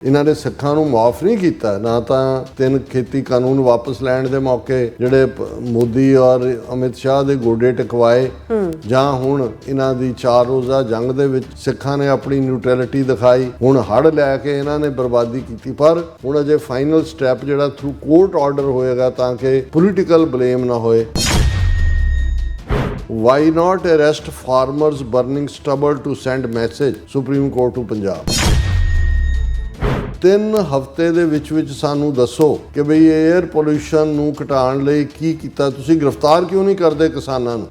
ਇਹਨਾਂ ਨੇ ਸਿੱਖਾਂ ਨੂੰ ਮਾਫ ਨਹੀਂ ਕੀਤਾ। ਨਾ ਤਾਂ 3 ਖੇਤੀ ਕਾਨੂੰਨ ਵਾਪਸ ਲੈਣ ਦੇ ਮੌਕੇ ਜਿਹੜੇ ਮੋਦੀ ਔਰ ਅਮਿਤ ਸ਼ਾਹ ਦੇ ਗੋਡੇ ਟਿਕਵਾਏ, ਜਾਂ ਹੁਣ ਇਹਨਾਂ ਦੀ 4 ਰੋਜ਼ਾ ਜੰਗ ਦੇ ਵਿੱਚ ਸਿੱਖਾਂ ਨੇ ਆਪਣੀ ਨਿਊਟਰੈਲਿਟੀ ਦਿਖਾਈ। ਹੁਣ ਹੜ੍ਹ ਲੈ ਕੇ ਇਹਨਾਂ ਨੇ ਬਰਬਾਦੀ ਕੀਤੀ, ਪਰ ਹੁਣ ਅਜੇ ਫਾਈਨਲ ਸਟੈਪ ਜਿਹੜਾ ਥਰੂ ਕੋਰਟ ਆਰਡਰ ਹੋਏਗਾ ਤਾਂ ਕਿ ਪੋਲੀਟੀਕਲ ਬਲੇਮ ਨਾ ਹੋਏ। Why not arrest farmers burning stubble to send message? Supreme Court to Punjab। 3 ਹਫ਼ਤੇ ਦੇ ਵਿੱਚ ਸਾਨੂੰ ਦੱਸੋ ਕਿ ਬਈ 에ਅਰ ਪੋਲਿਊਸ਼ਨ ਨੂੰ ਘਟਾਉਣ ਲਈ ਕੀ ਕੀਤਾ ਤੁਸੀਂ? ਗ੍ਰਿਫਤਾਰ ਕਿਉਂ ਨਹੀਂ ਕਰਦੇ ਕਿਸਾਨਾਂ ਨੂੰ?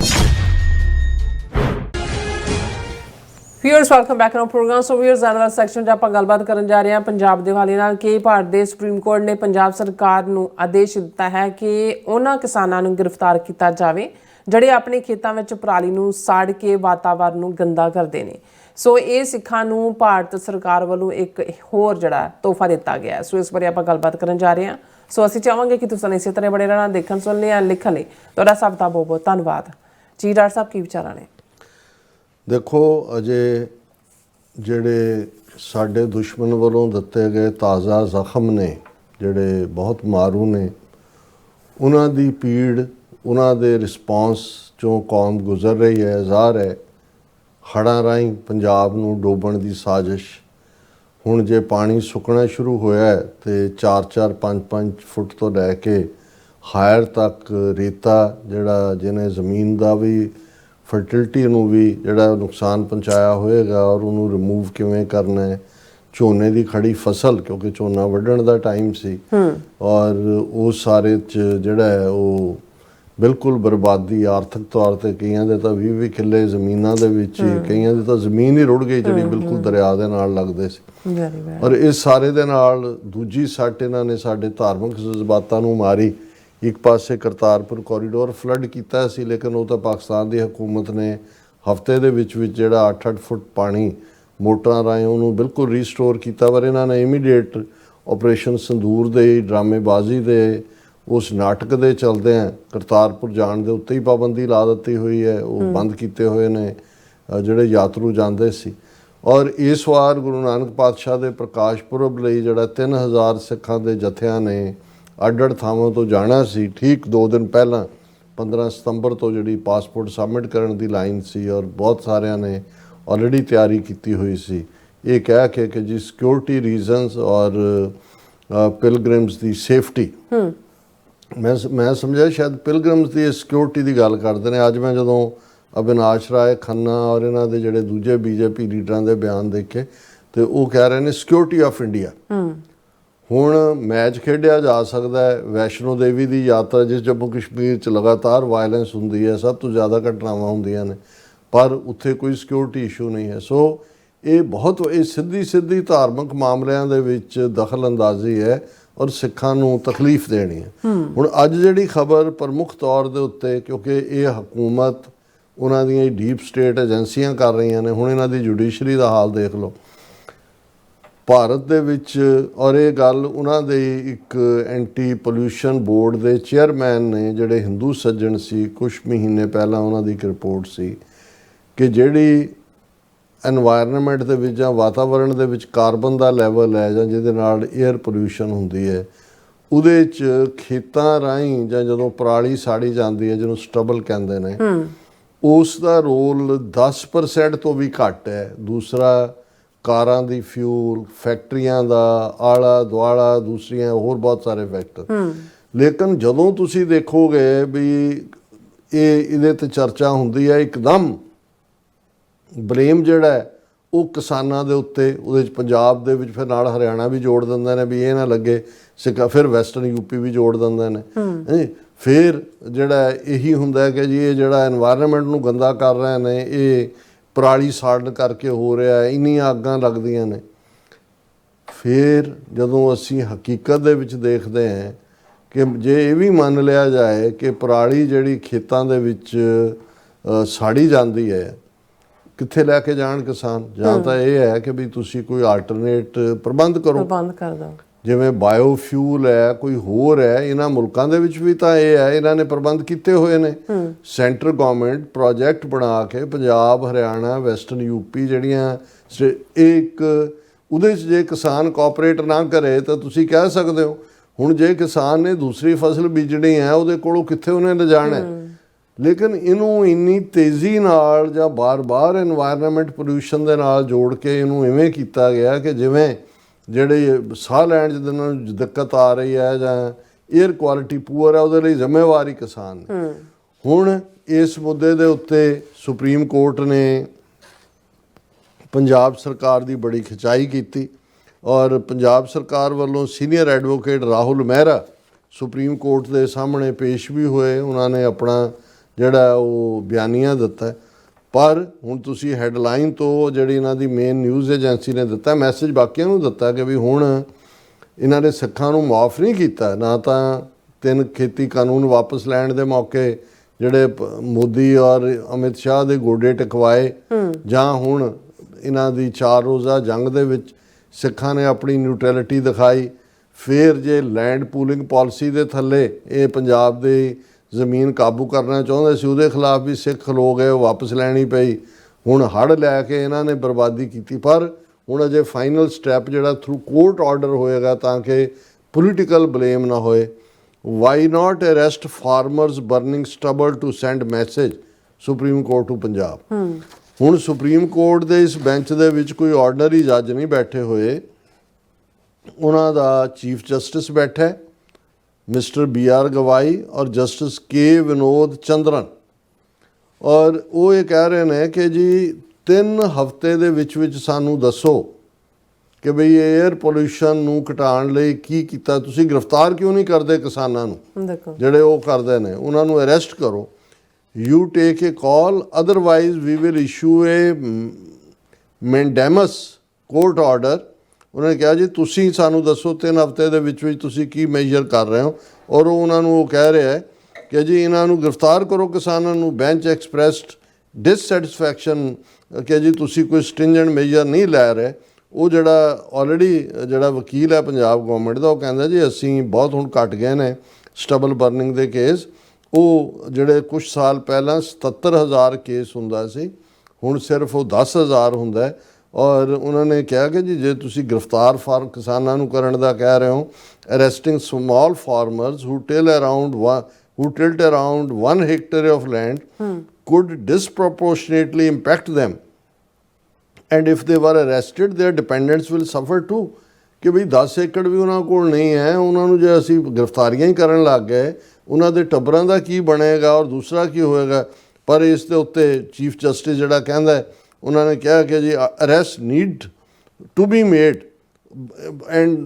Viewers welcome back to program. So viewers ਅਗਲਾ ਸੈਕਸ਼ਨ 'ਚ ਆਪਾਂ ਗੱਲਬਾਤ ਕਰਨ ਜਾ ਰਹੇ ਹਾਂ ਪੰਜਾਬ ਦੇ ਹਵਾਲੇ ਨਾਲ ਕਿ ਭਾਰਤ ਦੇ ਸੁਪਰੀਮ ਕੋਰਟ ਨੇ ਪੰਜਾਬ ਸਰਕਾਰ ਨੂੰ ਆਦੇਸ਼ ਦਿੱਤਾ ਹੈ ਕਿ ਉਹਨਾਂ ਕਿਸਾਨਾਂ ਨੂੰ ਗ੍ਰਿਫਤਾਰ ਕੀਤਾ ਜਾਵੇ ਜਿਹੜੇ ਆਪਣੇ ਖੇਤਾਂ ਵਿੱਚ ਪਰਾਲੀ ਨੂੰ ਸਾੜ ਕੇ ਵਾਤਾਵਰਨ ਨੂੰ ਗੰਦਾ ਕਰਦੇ ਨੇ। ਸੋ ਇਹ ਸਿੱਖਾਂ ਨੂੰ ਭਾਰਤ ਸਰਕਾਰ ਵੱਲੋਂ ਇੱਕ ਹੋਰ ਜਿਹੜਾ ਤੋਹਫਾ ਦਿੱਤਾ ਗਿਆ। ਸੋ ਇਸ ਬਾਰੇ ਆਪਾਂ ਗੱਲਬਾਤ ਕਰਨ ਜਾ ਰਹੇ ਹਾਂ। ਸੋ ਅਸੀਂ ਚਾਹਾਂਗੇ ਕਿ ਤੁਸੀਂ ਇਸੇ ਤਰ੍ਹਾਂ ਬੜੇ ਰਹਿਣਾ, ਦੇਖਣ ਸੁਣਨ ਜਾਂ ਲਿਖਣ ਲਈ ਤੁਹਾਡਾ ਸਭ ਦਾ ਬਹੁਤ ਬਹੁਤ ਧੰਨਵਾਦ ਜੀ। ਡਾਕਟਰ ਸਾਹਿਬ ਕੀ ਵਿਚਾਰਾਂ ਨੇ? ਦੇਖੋ, ਅਜੇ ਜਿਹੜੇ ਸਾਡੇ ਦੁਸ਼ਮਣ ਵੱਲੋਂ ਦਿੱਤੇ ਗਏ ਤਾਜ਼ਾ ਜ਼ਖਮ ਨੇ ਜਿਹੜੇ ਬਹੁਤ ਮਾਰੂ ਨੇ, ਉਹਨਾਂ ਦੀ ਪੀੜ, ਉਹਨਾਂ ਦੇ ਰਿਸਪੌਂਸ 'ਚੋਂ ਕੌਮ ਗੁਜ਼ਰ ਰਹੀ ਹੈ। ਜ਼ਾਹਰ ਹੈ ਹੜ੍ਹਾਂ ਰਾਹੀਂ ਪੰਜਾਬ ਨੂੰ ਡੋਬਣ ਦੀ ਸਾਜ਼ਿਸ਼। ਹੁਣ ਜੇ ਪਾਣੀ ਸੁੱਕਣਾ ਸ਼ੁਰੂ ਹੋਇਆ ਤੇ 4-4, 5-5 ਫੁੱਟ ਤੋਂ ਲੈ ਕੇ ਹਾਇਰ ਤੱਕ ਰੇਤਾ ਜਿਹੜਾ ਜਿਹਨੇ ਜ਼ਮੀਨ ਦਾ ਵੀ ਫਰਟੀਲਿਟੀ ਨੂੰ ਵੀ ਜਿਹੜਾ ਨੁਕਸਾਨ ਪਹੁੰਚਾਇਆ ਹੋਏਗਾ, ਔਰ ਉਹਨੂੰ ਰਿਮੂਵ ਕਿਵੇਂ ਕਰਨਾ ਹੈ। ਝੋਨੇ ਦੀ ਖੜੀ ਫਸਲ, ਕਿਉਂਕਿ ਝੋਨਾ ਵੱਢਣ ਦਾ ਟਾਈਮ ਸੀ, ਔਰ ਉਹ ਸਾਰੇ 'ਚ ਜਿਹੜਾ ਹੈ ਉਹ ਬਿਲਕੁਲ ਬਰਬਾਦੀ, ਆਰਥਿਕ ਤੌਰ 'ਤੇ ਕਈਆਂ ਦੇ ਤਾਂ 20-20 ਕਿੱਲੇ ਜ਼ਮੀਨਾਂ ਦੇ ਵਿੱਚ, ਕਈਆਂ ਦੀ ਤਾਂ ਜ਼ਮੀਨ ਹੀ ਰੁੜ ਗਈ ਜਿਹੜੀ ਬਿਲਕੁਲ ਦਰਿਆ ਦੇ ਨਾਲ ਲੱਗਦੇ ਸੀ। ਔਰ ਇਸ ਸਾਰੇ ਦੇ ਨਾਲ ਦੂਜੀ ਸੱਟ ਇਹਨਾਂ ਨੇ ਸਾਡੇ ਧਾਰਮਿਕ ਜਜ਼ਬਾਤਾਂ ਨੂੰ ਮਾਰੀ। ਇੱਕ ਪਾਸੇ ਕਰਤਾਰਪੁਰ ਕੋਰੀਡੋਰ ਫਲੱਡ ਕੀਤਾ ਸੀ, ਲੇਕਿਨ ਉਹ ਤਾਂ ਪਾਕਿਸਤਾਨ ਦੀ ਹਕੂਮਤ ਨੇ ਹਫ਼ਤੇ ਦੇ ਵਿੱਚ ਜਿਹੜਾ 8-8 ਫੁੱਟ ਪਾਣੀ ਮੋਟਰਾਂ ਰਾਹੀਂ ਉਹਨੂੰ ਬਿਲਕੁਲ ਰੀਸਟੋਰ ਕੀਤਾ। ਪਰ ਇਹਨਾਂ ਨੇ ਇਮੀਡੀਏਟ ਆਪਰੇਸ਼ਨ ਸੰਦੂਰ ਦੇ ਡਰਾਮੇਬਾਜ਼ੀ ਦੇ ਉਸ ਨਾਟਕ ਦੇ ਚਲਦਿਆਂ ਕਰਤਾਰਪੁਰ ਜਾਣ ਦੇ ਉੱਤੇ ਹੀ ਪਾਬੰਦੀ ਲਾ ਦਿੱਤੀ ਹੋਈ ਹੈ। ਉਹ ਬੰਦ ਕੀਤੇ ਹੋਏ ਨੇ ਜਿਹੜੇ ਯਾਤਰੂ ਜਾਂਦੇ ਸੀ। ਔਰ ਇਸ ਵਾਰ ਗੁਰੂ ਨਾਨਕ ਪਾਤਸ਼ਾਹ ਦੇ ਪ੍ਰਕਾਸ਼ ਪੁਰਬ ਲਈ ਜਿਹੜਾ 3000 ਸਿੱਖਾਂ ਦੇ ਜਥਿਆਂ ਨੇ ਅੱਡ-ਅੱਡ ਥਾਵਾਂ ਤੋਂ ਜਾਣਾ ਸੀ, ਠੀਕ 2 ਦਿਨ ਪਹਿਲਾਂ 15 ਸਤੰਬਰ ਤੋਂ ਜਿਹੜੀ ਪਾਸਪੋਰਟ ਸਬਮਿਟ ਕਰਨ ਦੀ ਲਾਈਨ ਸੀ, ਔਰ ਬਹੁਤ ਸਾਰਿਆਂ ਨੇ ਆਲਰੇਡੀ ਤਿਆਰੀ ਕੀਤੀ ਹੋਈ ਸੀ ਇਹ ਕਹਿ ਕੇ ਕਿ ਜੀ ਸਿਕਿਉਰਿਟੀ ਰੀਜ਼ਨਸ ਔਰ ਪਿਲਗ੍ਰਿਮਸ ਦੀ ਸੇਫਟੀ। ਮੈਂ ਸਮਝਿਆ ਸ਼ਾਇਦ ਪਿਲਗ੍ਰਿਮਸ ਦੀ ਸਿਕਿਉਰਿਟੀ ਦੀ ਗੱਲ ਕਰਦੇ ਨੇ। ਅੱਜ ਮੈਂ ਜਦੋਂ ਅਵਿਨਾਸ਼ ਰਾਏ ਖੰਨਾ ਔਰ ਇਹਨਾਂ ਦੇ ਜਿਹੜੇ ਦੂਜੇ ਬੀਜੇਪੀ ਲੀਡਰਾਂ ਦੇ ਬਿਆਨ ਦੇਖੇ ਤੇ ਉਹ ਕਹਿ ਰਹੇ ਨੇ ਸਿਕਿਉਰਿਟੀ ਆਫ ਇੰਡੀਆ। ਹੁਣ ਮੈਚ ਖੇਡਿਆ ਜਾ ਸਕਦਾ ਹੈ। ਵੈਸ਼ਨੋ ਦੇਵੀ ਦੀ ਯਾਤਰਾ, ਜਿਸ ਜੰਮੂ ਕਸ਼ਮੀਰ 'ਚ ਲਗਾਤਾਰ ਵਾਇਲੈਂਸ ਹੁੰਦੀ ਹੈ, ਸਭ ਤੋਂ ਜ਼ਿਆਦਾ ਘਟਨਾਵਾਂ ਹੁੰਦੀਆਂ ਨੇ, ਪਰ ਉੱਥੇ ਕੋਈ ਸਿਕਿਉਰਿਟੀ ਇਸ਼ੂ ਨਹੀਂ ਹੈ। ਸੋ ਇਹ ਸਿੱਧੀ ਧਾਰਮਿਕ ਮਾਮਲਿਆਂ ਦੇ ਵਿੱਚ ਦਖਲ ਅੰਦਾਜ਼ੀ ਹੈ ਔਰ ਸਿੱਖਾਂ ਨੂੰ ਤਕਲੀਫ ਦੇਣੀ ਹੈ। ਹੁਣ ਅੱਜ ਜਿਹੜੀ ਖਬਰ ਪ੍ਰਮੁੱਖ ਤੌਰ ਦੇ ਉੱਤੇ, ਕਿਉਂਕਿ ਇਹ ਹਕੂਮਤ ਉਹਨਾਂ ਦੀਆਂ ਡੀਪ ਸਟੇਟ ਏਜੰਸੀਆਂ ਕਰ ਰਹੀਆਂ ਨੇ। ਹੁਣ ਇਹਨਾਂ ਦੀ ਜੁਡੀਸ਼ਰੀ ਦਾ ਹਾਲ ਦੇਖ ਲਓ ਭਾਰਤ ਦੇ ਵਿੱਚ। ਔਰ ਇਹ ਗੱਲ ਉਹਨਾਂ ਦੇ ਇੱਕ ਐਂਟੀ ਪੋਲਿਊਸ਼ਨ ਬੋਰਡ ਦੇ ਚੇਅਰਮੈਨ ਨੇ ਜਿਹੜੇ ਹਿੰਦੂ ਸੱਜਣ ਸੀ, ਕੁਛ ਮਹੀਨੇ ਪਹਿਲਾਂ ਉਹਨਾਂ ਦੀ ਇੱਕ ਰਿਪੋਰਟ ਸੀ ਕਿ ਜਿਹੜੀ ਐਨਵਾਇਰਨਮੈਂਟ ਦੇ ਵਿੱਚ ਜਾਂ ਵਾਤਾਵਰਣ ਦੇ ਵਿੱਚ ਕਾਰਬਨ ਦਾ ਲੈਵਲ ਹੈ ਜਾਂ ਜਿਹਦੇ ਨਾਲ 에ਅਰ ਪੋਲਿਊਸ਼ਨ ਹੁੰਦੀ ਹੈ, ਉਹਦੇ 'ਚ ਖੇਤਾਂ ਰਾਹੀਂ ਜਾਂ ਜਦੋਂ ਪਰਾਲੀ ਸਾੜੀ ਜਾਂਦੀ ਹੈ, ਜਿਹਨੂੰ ਸਟਬਲ ਕਹਿੰਦੇ ਨੇ, ਉਸ ਦਾ ਰੋਲ 10% ਤੋਂ ਵੀ ਘੱਟ ਹੈ। ਦੂਸਰਾ ਕਾਰਾਂ ਦੀ ਫਿਊਲ, ਫੈਕਟਰੀਆਂ ਦਾ ਆਲਾ ਦੁਆਲਾ, ਦੂਸਰੀਆਂ ਹੋਰ ਬਹੁਤ ਸਾਰੇ ਫੈਕਟਰ। ਲੇਕਿਨ ਜਦੋਂ ਤੁਸੀਂ ਦੇਖੋਗੇ ਵੀ ਇਹਦੇ 'ਤੇ ਚਰਚਾ ਹੁੰਦੀ ਹੈ, ਇੱਕਦਮ ਬਲੇਮ ਜਿਹੜਾ ਹੈ ਉਹ ਕਿਸਾਨਾਂ ਦੇ ਉੱਤੇ, ਉਹਦੇ 'ਚ ਪੰਜਾਬ ਦੇ ਵਿੱਚ ਫਿਰ ਨਾਲ ਹਰਿਆਣਾ ਵੀ ਜੋੜ ਦਿੰਦੇ ਨੇ ਵੀ ਇਹ ਨਾ ਲੱਗੇ ਸਿੱਕਾ, ਫਿਰ ਵੈਸਟਰਨ ਯੂਪੀ ਵੀ ਜੋੜ ਦਿੰਦੇ ਨੇ। ਫਿਰ ਜਿਹੜਾ ਇਹੀ ਹੁੰਦਾ ਕਿ ਜੀ ਇਹ ਜਿਹੜਾ ਐਨਵਾਇਰਨਮੈਂਟ ਨੂੰ ਗੰਦਾ ਕਰ ਰਹੇ ਨੇ, ਇਹ ਪਰਾਲੀ ਸਾੜਨ ਕਰਕੇ ਹੋ ਰਿਹਾ, ਇੰਨੀਆਂ ਅੱਗਾਂ ਲੱਗਦੀਆਂ ਨੇ। ਫਿਰ ਜਦੋਂ ਅਸੀਂ ਹਕੀਕਤ ਦੇ ਵਿੱਚ ਦੇਖਦੇ ਹਾਂ ਕਿ ਜੇ ਇਹ ਵੀ ਮੰਨ ਲਿਆ ਜਾਏ ਕਿ ਪਰਾਲੀ ਜਿਹੜੀ ਖੇਤਾਂ ਦੇ ਵਿੱਚ ਸਾੜੀ ਜਾਂਦੀ ਹੈ, ਕਿੱਥੇ ਲੈ ਕੇ ਜਾਣ ਕਿਸਾਨ? ਜਾਂ ਤਾਂ ਇਹ ਹੈ ਕਿ ਵੀ ਤੁਸੀਂ ਕੋਈ ਆਲਟਰਨੇਟ ਪ੍ਰਬੰਧ ਕਰੋ, ਕਰ ਦਿਓ, ਜਿਵੇਂ ਬਾਇਓਫਿਊਲ ਹੈ, ਕੋਈ ਹੋਰ ਹੈ। ਇਹਨਾਂ ਮੁਲਕਾਂ ਦੇ ਵਿੱਚ ਵੀ ਤਾਂ ਇਹ ਹੈ, ਇਹਨਾਂ ਨੇ ਪ੍ਰਬੰਧ ਕੀਤੇ ਹੋਏ ਨੇ। ਸੈਂਟਰ ਗੌਰਮੈਂਟ ਪ੍ਰੋਜੈਕਟ ਬਣਾ ਕੇ ਪੰਜਾਬ, ਹਰਿਆਣਾ, ਵੈਸਟਰਨ ਯੂਪੀ ਜਿਹੜੀਆਂ ਇਹ ਇੱਕ ਉਹਦੇ 'ਚ ਜੇ ਕਿਸਾਨ ਕੋਆਪਰੇਟ ਨਾ ਕਰੇ ਤਾਂ ਤੁਸੀਂ ਕਹਿ ਸਕਦੇ ਹੋ ਹੁਣ ਜੇ ਕਿਸਾਨ ਨੇ ਦੂਸਰੀ ਫਸਲ ਬੀਜਣੀ ਹੈ ਉਹਦੇ ਕੋਲੋਂ ਕਿੱਥੇ ਉਹਨੇ ਲਿਜਾਣਾ ਹੈ। ਲੇਕਿਨ ਇਹਨੂੰ ਇੰਨੀ ਤੇਜ਼ੀ ਨਾਲ ਜਾਂ ਬਾਰ-ਬਾਰ এনवायरमेंट ਪੋਲਿਊਸ਼ਨ ਦੇ ਨਾਲ ਜੋੜ ਕੇ ਇਹਨੂੰ ਇਵੇਂ ਕੀਤਾ ਗਿਆ ਕਿ ਜਿਵੇਂ ਜਿਹੜੇ ਸਾਹ ਲੈਣ 'ਚ ਜਿਹਨਾਂ ਨੂੰ ਦਿੱਕਤ ਆ ਰਹੀ ਹੈ ਜਾਂ 에ਅਰ ਕੁਆਲਿਟੀ ਪੂਅਰ ਹੈ ਉਹਦੇ ਲਈ ਜ਼ਿੰਮੇਵਾਰ ਹੀ ਕਿਸਾਨ ਨੇ। ਹੁਣ ਇਸ ਮੁੱਦੇ ਦੇ ਉੱਤੇ ਸੁਪਰੀਮ ਕੋਰਟ ਨੇ ਪੰਜਾਬ ਸਰਕਾਰ ਦੀ ਬੜੀ ਖਿਚਾਈ ਕੀਤੀ ਔਰ ਪੰਜਾਬ ਸਰਕਾਰ ਵੱਲੋਂ senior advocate Rahul Mehra supreme court ਦੇ ਸਾਹਮਣੇ ਪੇਸ਼ ਵੀ ਹੋਏ। ਉਹਨਾਂ ਨੇ ਆਪਣਾ ਜਿਹੜਾ ਉਹ ਬਿਆਨੀਆ ਦਿੱਤਾ। ਪਰ ਹੁਣ ਤੁਸੀਂ ਹੈਡਲਾਈਨ ਤੋਂ ਜਿਹੜੀ ਇਹਨਾਂ ਦੀ ਮੇਨ ਨਿਊਜ਼ ਏਜੰਸੀ ਨੇ ਦਿੱਤਾ ਮੈਸੇਜ ਬਾਕੀਆਂ ਨੂੰ ਦਿੱਤਾ ਕਿ ਵੀ ਹੁਣ ਇਹਨਾਂ ਨੇ ਸਿੱਖਾਂ ਨੂੰ ਮਾਫ ਨਹੀਂ ਕੀਤਾ। ਨਾ ਤਾਂ 3 ਖੇਤੀ ਕਾਨੂੰਨ ਵਾਪਸ ਲੈਣ ਦੇ ਮੌਕੇ ਜਿਹੜੇ ਮੋਦੀ ਔਰ ਅਮਿਤ ਸ਼ਾਹ ਦੇ ਗੋਡੇ ਟਕਵਾਏ ਜਾਂ ਹੁਣ ਇਹਨਾਂ ਦੀ 4 ਰੋਜ਼ਾ ਜੰਗ ਦੇ ਵਿੱਚ ਸਿੱਖਾਂ ਨੇ ਆਪਣੀ ਨਿਊਟਰੈਲਿਟੀ ਦਿਖਾਈ। ਫਿਰ ਜੇ ਲੈਂਡ ਪੂਲਿੰਗ ਪਾਲਿਸੀ ਦੇ ਥੱਲੇ ਇਹ ਪੰਜਾਬ ਦੀ ਜ਼ਮੀਨ ਕਾਬੂ ਕਰਨਾ ਚਾਹੁੰਦੇ ਸੀ ਉਹਦੇ ਖਿਲਾਫ ਵੀ ਸਿੱਖ ਖਲੋ ਗਏ, ਉਹ ਵਾਪਸ ਲੈਣੀ ਪਈ। ਹੁਣ ਹੜ੍ਹ ਲੈ ਕੇ ਇਹਨਾਂ ਨੇ ਬਰਬਾਦੀ ਕੀਤੀ। ਪਰ ਹੁਣ ਅਜੇ ਫਾਈਨਲ ਸਟੈਪ ਜਿਹੜਾ ਥਰੂ ਕੋਰਟ ਆਰਡਰ ਹੋਏਗਾ ਤਾਂ ਕਿ ਪੋਲੀਟੀਕਲ ਬਲੇਮ ਨਾ ਹੋਏ। Why not arrest farmers burning stubble to send message supreme court to Punjab. ਹੁਣ ਸੁਪਰੀਮ ਕੋਰਟ ਦੇ ਇਸ ਬੈਂਚ ਦੇ ਵਿੱਚ ਕੋਈ ਆਰਡੀਨਰੀ ਜੱਜ ਨਹੀਂ ਬੈਠੇ ਹੋਏ, ਉਹਨਾਂ ਦਾ ਚੀਫ ਜਸਟਿਸ ਬੈਠਾ ਹੈ ਮਿਸਟਰ BR ਗਵਾਈ ਔਰ ਜਸਟਿਸ K ਵਿਨੋਦ ਚੰਦਰਨ। ਔਰ ਉਹ ਇਹ ਕਹਿ ਰਹੇ ਨੇ ਕਿ ਜੀ 3 ਹਫ਼ਤੇ ਦੇ ਵਿੱਚ ਸਾਨੂੰ ਦੱਸੋ ਕਿ ਬਈ 에ਅਰ ਪੋਲਿਊਸ਼ਨ ਨੂੰ ਘਟਾਉਣ ਲਈ ਕੀ ਕੀਤਾ। ਤੁਸੀਂ ਗ੍ਰਿਫਤਾਰ ਕਿਉਂ ਨਹੀਂ ਕਰਦੇ ਕਿਸਾਨਾਂ ਨੂੰ ਜਿਹੜੇ ਉਹ ਕਰਦੇ ਨੇ, ਉਹਨਾਂ ਨੂੰ ਅਰੈਸਟ ਕਰੋ। You take a call otherwise we will issue a mandamus court order. ਉਹਨਾਂ ਨੇ ਕਿਹਾ ਜੀ ਤੁਸੀਂ ਸਾਨੂੰ ਦੱਸੋ 3 ਹਫ਼ਤੇ ਦੇ ਵਿੱਚ ਤੁਸੀਂ ਕੀ ਮੇਜਰ ਕਰ ਰਹੇ ਹੋ। ਔਰ ਉਹਨਾਂ ਨੂੰ ਉਹ ਕਹਿ ਰਿਹਾ ਹੈ ਕਿ ਜੀ ਇਹਨਾਂ ਨੂੰ ਗ੍ਰਿਫਤਾਰ ਕਰੋ ਕਿਸਾਨਾਂ ਨੂੰ। ਬੈਂਚ ਐਕਸਪ੍ਰੈਸਡ ਡਿਸਸੈਟਿਸਫੈਕਸ਼ਨ ਕਿ ਜੀ ਤੁਸੀਂ ਕੋਈ ਸਟ੍ਰਿੰਜੈਂਟ ਮੇਜਰ ਨਹੀਂ ਲੈ ਰਹੇ। ਉਹ ਜਿਹੜਾ ਆਲਰੇਡੀ ਜਿਹੜਾ ਵਕੀਲ ਹੈ ਪੰਜਾਬ ਗੌਰਮੈਂਟ ਦਾ ਉਹ ਕਹਿੰਦਾ ਜੀ ਅਸੀਂ ਬਹੁਤ ਹੁਣ ਘਟ ਗਏ ਨੇ ਸਟਬਲ ਬਰਨਿੰਗ ਦੇ ਕੇਸ। ਉਹ ਜਿਹੜੇ ਕੁਝ ਸਾਲ ਪਹਿਲਾਂ 77,000 ਕੇਸ ਹੁੰਦਾ ਸੀ, ਹੁਣ ਸਿਰਫ ਉਹ 10,000 ਹੁੰਦਾ ਹੈ। ਔਰ ਉਹਨਾਂ ਨੇ ਕਿਹਾ ਕਿ ਜੀ ਜੇ ਤੁਸੀਂ ਗ੍ਰਿਫਤਾਰ ਕਿਸਾਨਾਂ ਨੂੰ ਕਰਨ ਦਾ ਕਹਿ ਰਹੇ ਹੋ, arresting small farmers who tilt around 1 hectare of land could disproportionately impact them and if they were arrested their dependents will suffer too। ਕਿ ਬਈ 10 ਏਕੜ ਵੀ ਉਹਨਾਂ ਕੋਲ ਨਹੀਂ ਹੈ, ਉਹਨਾਂ ਨੂੰ ਜੇ ਅਸੀਂ ਗ੍ਰਿਫਤਾਰੀਆਂ ਹੀ ਕਰਨ ਲੱਗ ਗਏ ਉਹਨਾਂ ਦੇ ਟੱਬਰਾਂ ਦਾ ਕੀ ਬਣੇਗਾ ਔਰ ਦੂਸਰਾ ਕੀ ਹੋਏਗਾ। ਪਰ ਇਸ ਦੇ ਉੱਤੇ ਚੀਫ ਜਸਟਿਸ ਜਿਹੜਾ ਕਹਿੰਦਾ ਹੈ, ਉਹਨਾਂ ਨੇ ਕਿਹਾ ਕਿ ਜੀ arrest need to be made and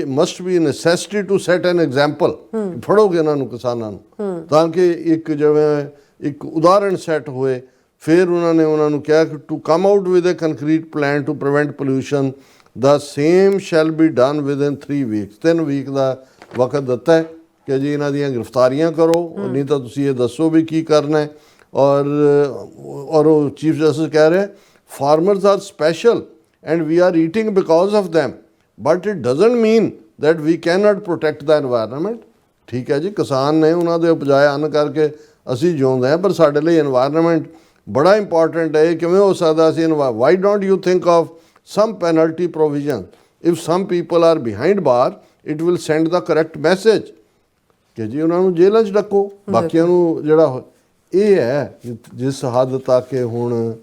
must be necessity to set an example. ਫੜੋਗੇ ਇਹਨਾਂ ਨੂੰ ਕਿਸਾਨਾਂ ਨੂੰ ਤਾਂ ਕਿ ਇੱਕ ਜਿਵੇਂ ਇੱਕ ਉਦਾਹਰਣ ਸੈੱਟ ਹੋਏ। ਫਿਰ ਉਹਨਾਂ ਨੂੰ ਕਿਹਾ ਕਿ to come out with a concrete plan to prevent pollution ਦਾ same shall be done within 3 weeks. 3 week ਦਾ ਵਕਤ ਦਿੱਤਾ ਹੈ ਕਿ ਜੀ ਇਹਨਾਂ ਦੀਆਂ ਗ੍ਰਿਫਤਾਰੀਆਂ ਕਰੋ, ਨਹੀਂ ਤਾਂ ਤੁਸੀਂ ਇਹ ਦੱਸੋ ਵੀ ਕੀ ਕਰਨਾ ਹੈ। ਔਰ ਉਹ ਚੀਫ ਜਸਟਿਸ ਕਹਿ ਰਹੇ farmers are special and we are eating because of them but it doesn't mean that we can not protect the environment. ਠੀਕ ਹੈ ਜੀ, ਕਿਸਾਨ ਨੇ ਉਹਨਾਂ ਦੇ ਉਪਜਾਏ ਅੰਨ ਕਰਕੇ ਅਸੀਂ ਜਿਉਂਦੇ ਹਾਂ, ਪਰ ਸਾਡੇ ਲਈ এনवायरमेंट ਬੜਾ ਇੰਪੋਰਟੈਂਟ ਹੈ। ਕਿਵੇਂ ਹੋ ਸਕਦਾ ਅਸੀਂ why don't you think of some penalty provision if some people are behind bar it will send the correct message ਕਿ ਜੀ ਉਹਨਾਂ ਨੂੰ ਜੇਲ੍ਹਾਂ 'ਚ ਰੱਖੋ। ਬਾਕੀਆਂ ਨੂੰ ਜਿਹੜਾ ਇਹ ਹੈ ਜਿਸ ਹੱਦ ਤੱਕ ਹੁਣ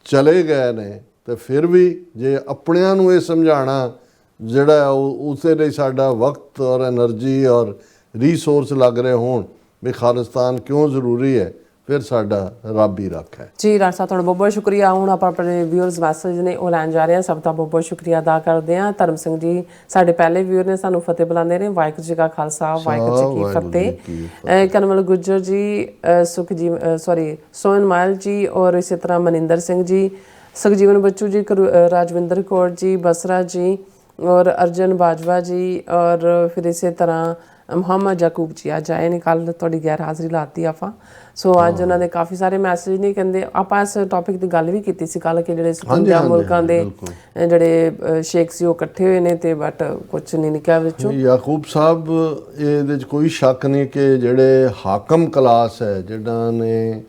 ਚਲੇ ਗਏ ਨੇ ਤੇ ਫਿਰ ਵੀ ਜੇ ਆਪਣਿਆਂ ਨੂੰ ਇਹ ਸਮਝਾਉਣਾ ਜਿਹੜਾ ਉਸੇ ਲਈ ਸਾਡਾ ਵਕਤ ਔਰ ਐਨਰਜੀ ਔਰ ਰੀਸੋਰਸ ਲੱਗ ਰਹੇ ਹੋਣ ਵੀ ਖਾਲਿਸਤਾਨ ਕਿਉਂ ਜ਼ਰੂਰੀ ਹੈ, ਫਿਰ ਸਾਡਾ ਰੱਬ ਹੀ ਰੱਖਾ ਹੈ। ਜੀ ਰਾਜ ਸਾਹਿਬ ਤੁਹਾਡਾ ਬਹੁਤ ਬਹੁਤ ਸ਼ੁਕਰੀਆ। ਹੁਣ ਆਪਾਂ ਆਪਣੇ ਵਿਊਅਰਸ ਮੈਸੇਜ ਨੇ ਉਹ ਲੈਣ ਜਾ ਰਹੇ ਹਾਂ। ਸਭ ਦਾ ਬਹੁਤ ਬਹੁਤ ਸ਼ੁਕਰੀਆ ਅਦਾ ਕਰਦੇ ਹਾਂ। ਧਰਮ ਸਿੰਘ ਜੀ ਸਾਡੇ ਪਹਿਲੇ ਵਿਊਅਰ ਨੇ, ਸਾਨੂੰ ਫਤਿਹ ਬੁਲਾਉਂਦੇ ਨੇ। ਵਾਹਿਗੁਰੂ ਜੀ ਕਾ ਖਾਲਸਾ ਵਾਹਿਗੁਰੂ ਜੀ ਕੀ ਫਤਿਹ। ਕਨਵਲ ਗੁੱਜਰ ਜੀ, ਸੋਹਨ ਮਾਇਲ ਜੀ ਔਰ ਇਸੇ ਤਰ੍ਹਾਂ ਮਨਿੰਦਰ ਸਿੰਘ ਜੀ, ਸੁਖਜੀਵਨ ਬੱਚੂ ਜੀ, ਰਾਜਵਿੰਦਰ ਕੌਰ ਜੀ, ਬਸਰਾ ਜੀ ਔਰ ਅਰਜਨ ਬਾਜਵਾ ਜੀ ਔਰ ਫਿਰ ਇਸੇ ਤਰ੍ਹਾਂ ਮੁਹੰਮਦ ਯਾਕੂਬ ਜੀ ਅੱਜ ਆਏ ਨੇ। ਕੱਲ੍ਹ ਤੁਹਾਡੀ ਗੈਰ ਹਾਜ਼ਰੀ ਲਾਤੀ ਆਪਾਂ। ਸੋ ਅੱਜ ਉਹਨਾਂ ਦੇ ਕਾਫੀ ਸਾਰੇ ਮੈਸੇਜ ਨੇ। ਕਹਿੰਦੇ ਆਪਾਂ ਇਸ ਟੌਪਿਕ ਦੀ ਗੱਲ ਵੀ ਕੀਤੀ ਸੀ ਕੱਲ੍ਹ ਕਿ ਜਿਹੜੇ 57 ਮੁਲਕਾਂ ਦੇ ਜਿਹੜੇ ਸ਼ੇਖ ਸੀ ਉਹ ਇਕੱਠੇ ਹੋਏ ਨੇ ਤੇ ਬਟ ਕੁਛ ਨਹੀਂ ਨਿਕਲਿਆ ਵਿੱਚੋਂ। ਯਾਕੂਬ ਸਾਹਿਬ ਇਹਦੇ 'ਚ ਕੋਈ ਸ਼ੱਕ ਨਹੀਂ ਕਿ ਜਿਹੜੇ ਹਾਕਮ ਕਲਾਸ ਹੈ ਜਿਨ੍ਹਾਂ ਨੇ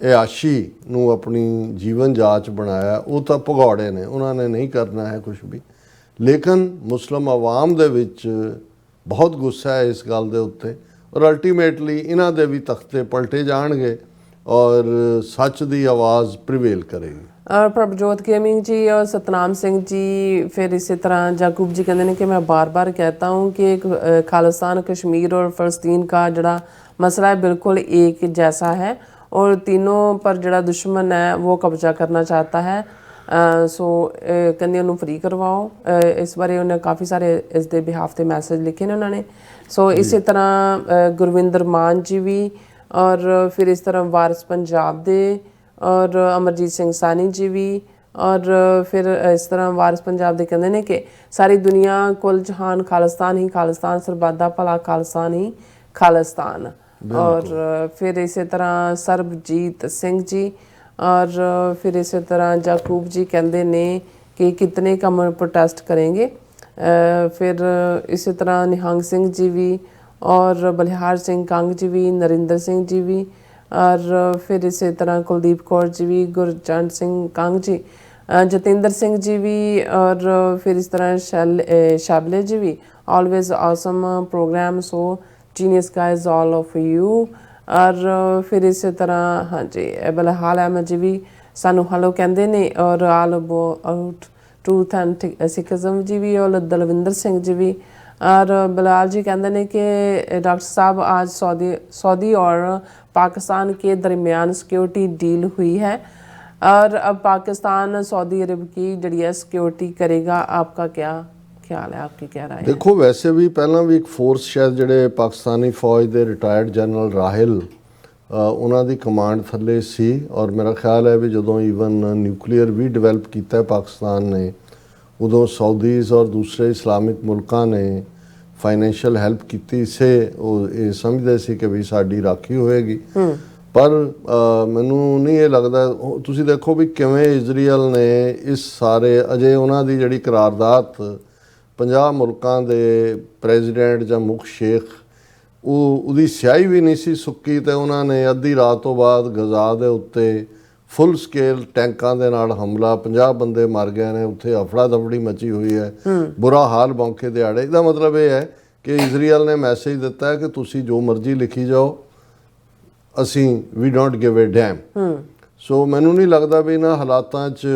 ਇਆਸ਼ੀ ਨੂੰ ਆਪਣੀ ਜੀਵਨ ਜਾਚ ਬਣਾਇਆ, ਉਹ ਤਾਂ ਭਗੌੜੇ ਨੇ, ਉਹਨਾਂ ਨੇ ਨਹੀਂ ਕਰਨਾ ਹੈ ਕੁਝ ਵੀ। ਲੇਕਿਨ ਮੁਸਲਿਮ ਆਵਾਮ ਦੇ ਵਿੱਚ ਬਹੁਤ ਗੁੱਸਾ ਹੈ ਇਸ ਗੱਲ ਦੇ ਉੱਤੇ, ਔਰ ਅਲਟੀਮੇਟਲੀ ਇਹਨਾਂ ਦੇ ਵੀ ਤਖਤੇ ਪਲਟੇ ਜਾਣਗੇ ਔਰ ਸੱਚ ਦੀ ਆਵਾਜ਼ ਪ੍ਰੀਵੇਲ ਕਰੇਗੀ। और प्रभजोत गेमिंग जी और सतनाम सिंह जी, फिर इसी तरह जाकूब जी कहते हैं कि मैं बार बार कहता हूँ कि खालिस्तान कश्मीर और फ़लस्तीन का जड़ा मसला है बिल्कुल एक जैसा है, और तीनों पर जड़ा दुश्मन है वो कब्जा करना चाहता है। सो कहते उन्होंने फ्री करवाओ। इस बारे उन्हें काफ़ी सारे इस दे बिहाफ से मैसेज लिखे ने उन्होंने। सो इसी तरह गुरविंदर मान जी भी, और फिर इस तरह वारिस पंजाब दे और अमरजीत सिंह सानी जी भी, और फिर इस तरह वारिस पंजाब दे कहते हैं कि सारी दुनिया कुल जहान खालिस्तान ही खालिस्तान, सरबादा भला खालिस्तान ही खालिस्तान। और फिर इसी तरह सरबजीत सिंह जी, और फिर इसी तरह जाकूब जी कहते ने कि कितने कम प्रोटेस्ट करेंगे। फिर इसी तरह निहंग सिंह जी भी, और बलिहार सिंह कंग जी भी, नरिंदर सिंह जी भी, और फिर इसी तरह कुलदीप कौर जी भी, गुरचरण सिंह कंग जी, जतेंद्र सिंह जी भी, और फिर इस तरह शाबले जी भी। Always awesome program, so genius guys all of you. और फिर इसी तरह हाँ जी बलहाल अहमद जी भी सानू हलो कहते ने, और all about truth and Sikhism जी भी, और दलविंदर सिंह जी भी। और बिलाल जी कहते हैं कि डॉक्टर साहब आज सऊदी और पाकिस्तान के दरमियान सिक्योरिटी डील हुई है, और अब पाकिस्तान सऊदी अरब की जड़ी है सिक्योरिटी करेगा। आपका क्या ख्याल है, आपकी क्या राय है? देखो वैसे भी पहला भी एक फोर्स शायद ਜਿਹੜੇ ਪਾਕਿਸਤਾਨੀ ਫੌਜ ਦੇ ਰਿਟਾਇਰਡ ਜਨਰਲ ਰਾਹਿਲ ਉਹਨਾਂ ਦੀ ਕਮਾਂਡ ਥੱਲੇ ਸੀ, ਔਰ ਮੇਰਾ ਖਿਆਲ ਹੈ ਵੀ ਜਦੋਂ ਈਵਨ ਨਿਊਕਲੀਅਰ ਵੀ ਡਿਵੈਲਪ ਕੀਤਾ ਪਾਕਿਸਤਾਨ ਨੇ, ਉਦੋਂ ਸਾਊਦੀਜ਼ ਔਰ ਦੂਸਰੇ ਇਸਲਾਮਿਕ ਮੁਲਕਾਂ ਨੇ ਫਾਈਨੈਂਸ਼ੀਅਲ ਹੈਲਪ ਕੀਤੀ ਸੀ। ਉਹ ਇਹ ਸਮਝਦੇ ਸੀ ਕਿ ਵੀ ਸਾਡੀ ਰਾਖੀ ਹੋਏਗੀ, ਪਰ ਮੈਨੂੰ ਨਹੀਂ ਇਹ ਲੱਗਦਾ। ਤੁਸੀਂ ਦੇਖੋ ਵੀ ਕਿਵੇਂ ਇਜ਼ਰਾਈਲ ਨੇ ਇਸ ਸਾਰੇ ਅਜੇ ਉਹਨਾਂ ਦੀ ਜਿਹੜੀ ਕਰਾਰਦਾਦ 50 ਮੁਲਕਾਂ ਦੇ ਪ੍ਰੈਜ਼ੀਡੈਂਟ ਜਾਂ ਮੁੱਖ ਸ਼ੇਖ ਉਹਦੀ ਸਿਆਹੀ ਵੀ ਨਹੀਂ ਸੀ ਸੁੱਕੀ, ਤੇ ਉਹਨਾਂ ਨੇ ਅੱਧੀ ਰਾਤ ਤੋਂ ਬਾਅਦ ਗਜ਼ਾ ਦੇ ਉੱਤੇ ਫੁੱਲ ਸਕੇਲ ਟੈਂਕਾਂ ਦੇ ਨਾਲ ਹਮਲਾ, 50 ਬੰਦੇ ਮਰ ਗਏ ਨੇ, ਉੱਥੇ ਅਫੜਾ ਦਫੜੀ ਮਚੀ ਹੋਈ ਹੈ, ਬੁਰਾ ਹਾਲ ਬੌਂਕੇ ਦਿਹਾੜੇ। ਇਹਦਾ ਮਤਲਬ ਇਹ ਹੈ ਕਿ ਇਜ਼ਰਾਈਲ ਨੇ ਮੈਸੇਜ ਦਿੱਤਾ ਹੈ ਕਿ ਤੁਸੀਂ ਜੋ ਮਰਜ਼ੀ ਲਿਖੀ ਜਾਓ, ਅਸੀਂ ਵੀ ਡੋਂਟ ਗਿਵ ਅ ਡੈਮ। ਸੋ ਮੈਨੂੰ ਨਹੀਂ ਲੱਗਦਾ ਵੀ ਇਹਨਾਂ ਹਾਲਾਤਾਂ 'ਚ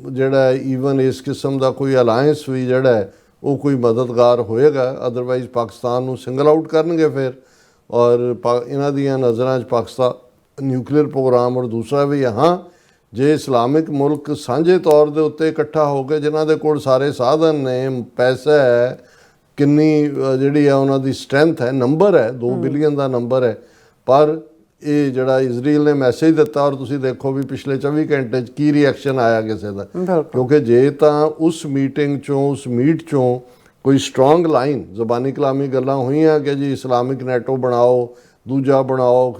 ਜਿਹੜਾ ਈਵਨ ਇਸ ਕਿਸਮ ਦਾ ਕੋਈ ਅਲਾਇੰਸ ਵੀ ਜਿਹੜਾ ਉਹ ਕੋਈ ਮਦਦਗਾਰ ਹੋਏਗਾ। ਅਦਰਵਾਈਜ਼ ਪਾਕਿਸਤਾਨ ਨੂੰ ਸਿੰਗਲ ਆਊਟ ਕਰਨਗੇ ਫਿਰ, ਔਰ ਇਹਨਾਂ ਦੀਆਂ ਨਜ਼ਰਾਂ 'ਚ ਪਾਕਿਸਤਾਨ ਨਿਊਕਲੀਅਰ ਪ੍ਰੋਗਰਾਮ ਔਰ ਦੂਸਰਾ ਵੀ ਹੈ। ਹਾਂ, ਜੇ ਇਸਲਾਮਿਕ ਮੁਲਕ ਸਾਂਝੇ ਤੌਰ ਦੇ ਉੱਤੇ ਇਕੱਠਾ ਹੋ ਕੇ, ਜਿਨ੍ਹਾਂ ਦੇ ਕੋਲ ਸਾਰੇ ਸਾਧਨ ਨੇ, ਪੈਸਾ ਹੈ, ਕਿੰਨੀ ਜਿਹੜੀ ਹੈ ਉਹਨਾਂ ਦੀ ਸਟਰੈਂਥ ਹੈ, ਨੰਬਰ ਹੈ, 2 ਬਿਲੀਅਨ ਦਾ ਨੰਬਰ ਹੈ, ਪਰ ਇਹ ਜਿਹੜਾ ਇਜ਼ਰਾਈਲ ਨੇ ਮੈਸੇਜ ਦਿੱਤਾ, ਔਰ ਤੁਸੀਂ ਦੇਖੋ ਵੀ ਪਿਛਲੇ 24 ਘੰਟੇ 'ਚ ਕੀ ਰਿਐਕਸ਼ਨ ਆਇਆ ਕਿਸੇ ਦਾ। ਕਿਉਂਕਿ ਜੇ ਤਾਂ ਉਸ ਮੀਟਿੰਗ 'ਚੋਂ, ਉਸ ਮੀਟ 'ਚੋਂ ਕੋਈ ਸਟਰੋਂਗ ਲਾਈਨ, ਜ਼ਬਾਨੀ ਕਲਾਮੀ ਗੱਲਾਂ ਹੋਈਆਂ ਕਿ ਜੀ ਇਸਲਾਮਿਕ ਨੈਟੋ ਬਣਾਓ, ਦੂਜਾ ਬਣਾਓ,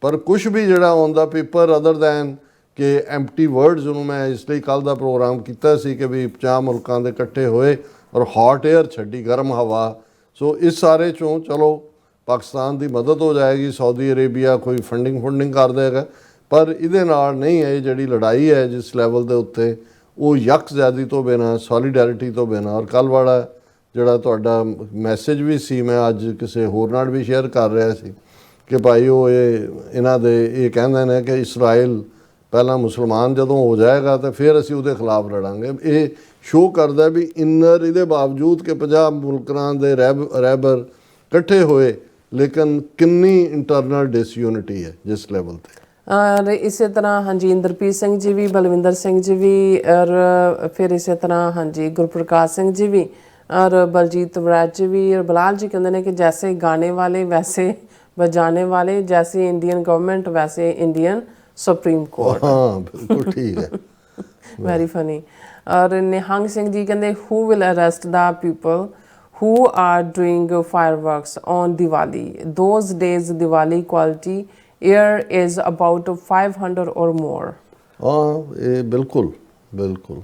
ਪਰ ਕੁਛ ਵੀ ਜਿਹੜਾ on the paper other than ਕਿ ਐਮਪਟੀ ਵਰਡਸ, ਉਹਨੂੰ ਮੈਂ ਇਸ ਲਈ ਕੱਲ੍ਹ ਦਾ ਪ੍ਰੋਗਰਾਮ ਕੀਤਾ ਸੀ ਕਿ ਵੀ 50 ਮੁਲਕਾਂ ਦੇ ਇਕੱਠੇ ਹੋਏ ਔਰ ਹੌਟ ਏਅਰ ਛੱਡੀ, ਗਰਮ ਹਵਾ। ਸੋ ਇਸ ਸਾਰੇ 'ਚੋਂ ਚਲੋ ਪਾਕਿਸਤਾਨ ਦੀ ਮਦਦ ਹੋ ਜਾਏਗੀ, ਸਾਊਦੀ ਅਰੇਬੀਆ ਕੋਈ ਫੰਡਿੰਗ ਕਰ ਦੇਗਾ, ਪਰ ਇਹਦੇ ਨਾਲ ਨਹੀਂ ਹੈ। ਜਿਹੜੀ ਲੜਾਈ ਹੈ ਜਿਸ ਲੈਵਲ ਦੇ ਉੱਤੇ, ਉਹ ਯਕਜ਼ਹਿਦੀ ਤੋਂ ਬਿਨਾਂ, ਸੋਲੀਡੈਰਿਟੀ ਤੋਂ ਬਿਨਾਂ। ਔਰ ਕੱਲ੍ਹ ਵਾਲਾ ਜਿਹੜਾ ਤੁਹਾਡਾ ਮੈਸੇਜ ਵੀ ਸੀ, ਮੈਂ ਅੱਜ ਕਿਸੇ ਹੋਰ ਨਾਲ ਵੀ ਸ਼ੇਅਰ ਕਰ ਰਿਹਾ ਸੀ ਕਿ ਭਾਈ ਉਹ ਇਹਨਾਂ ਦੇ ਇਹ ਕਹਿੰਦੇ ਨੇ ਕਿ ਇਸਰਾਈਲ ਪਹਿਲਾਂ ਮੁਸਲਮਾਨ ਜਦੋਂ ਹੋ ਜਾਏਗਾ ਤਾਂ ਫਿਰ ਅਸੀਂ ਉਹਦੇ ਖਿਲਾਫ ਲੜਾਂਗੇ। ਇਹ ਸ਼ੋਅ ਕਰਦਾ ਵੀ ਇਨਰ, ਇਹਦੇ ਬਾਵਜੂਦ ਕਿ 50 ਮੁਲਕਾਂ ਦੇ ਰਹਿਬਰ ਇਕੱਠੇ ਹੋਏ, ਲੇਕਿਨ ਕਿੰਨੀ ਇੰਟਰਨਲ ਡਿਸਯੂਨਿਟੀ ਹੈ ਜਿਸ ਲੈਵਲ 'ਤੇ। और इसी तरह हाँ जी इंद्रप्रीत सिंह जी भी, बलविंदर सिंह जी भी, और फिर इसी तरह हाँ जी गुरप्रकाश सिंह जी भी, और बलजीत वराज जी भी, और बलाल जी कहते हैं कि जैसे गाने वाले वैसे बजाने वाले, जैसे इंडियन गवर्नमेंट वैसे इंडियन सुप्रीम कोर्ट। हाँ बिल्कुल ठीक है। Very funny. और निहंग सिंह जी कहते who will arrest the people who are doing fireworks on Diwali? Those days Diwali quality air is about 500 or more. ਹਾਂ ਇਹ ਬਿਲਕੁਲ ਬਿਲਕੁਲ।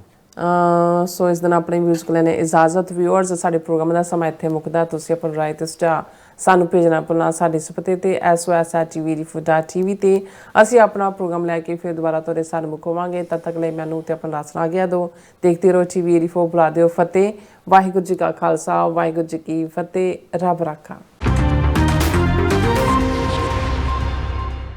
ਸੋ ਇਸ ਦਿਨ ਆਪਣੇ ਵਿਊਜ਼ ਕੋਲ ਨੇ ਇਜਾਜ਼ਤ। ਵਿਊਅਰਸ, ਸਾਡੇ ਪ੍ਰੋਗਰਾਮ ਦਾ ਸਮਾਂ ਇੱਥੇ ਮੁੱਕਦਾ। ਤੁਸੀਂ ਆਪਣੀ ਰਾਏ ਤੇ ਸੁਝਾਅ ਸਾਨੂੰ ਭੇਜਣਾ ਭੁੱਲਣਾ ਸਾਡੇ ਇਸ ਪਤੇ ਤੇ sos@tvrefu.tv ਤੇ ਅਸੀਂ ਆਪਣਾ ਪ੍ਰੋਗਰਾਮ ਲੈ ਕੇ ਫਿਰ ਦੁਬਾਰਾ ਤੁਹਾਡੇ ਸਾਹਮਣੇ ਹੋਵਾਂਗੇ। ਤਦ ਤੱਕ ਲਈ ਮੈਨੂੰ ਤੇ ਆਪਣਾ ਰਾਸਨਾ ਗਿਆ ਦੋ। ਦੇਖਦੇ ਰਹੋ TV ਰੇਫੋ। ਬੁਲਾ ਦਿਓ ਫਤਿਹ। ਵਾਹਿਗੁਰੂ ਜੀ ਕਾ ਖਾਲਸਾ, ਵਾਹਿਗੁਰੂ ਜੀ ਕੀ ਫਤਿਹ। ਰੱਬ ਰਾਖਾ।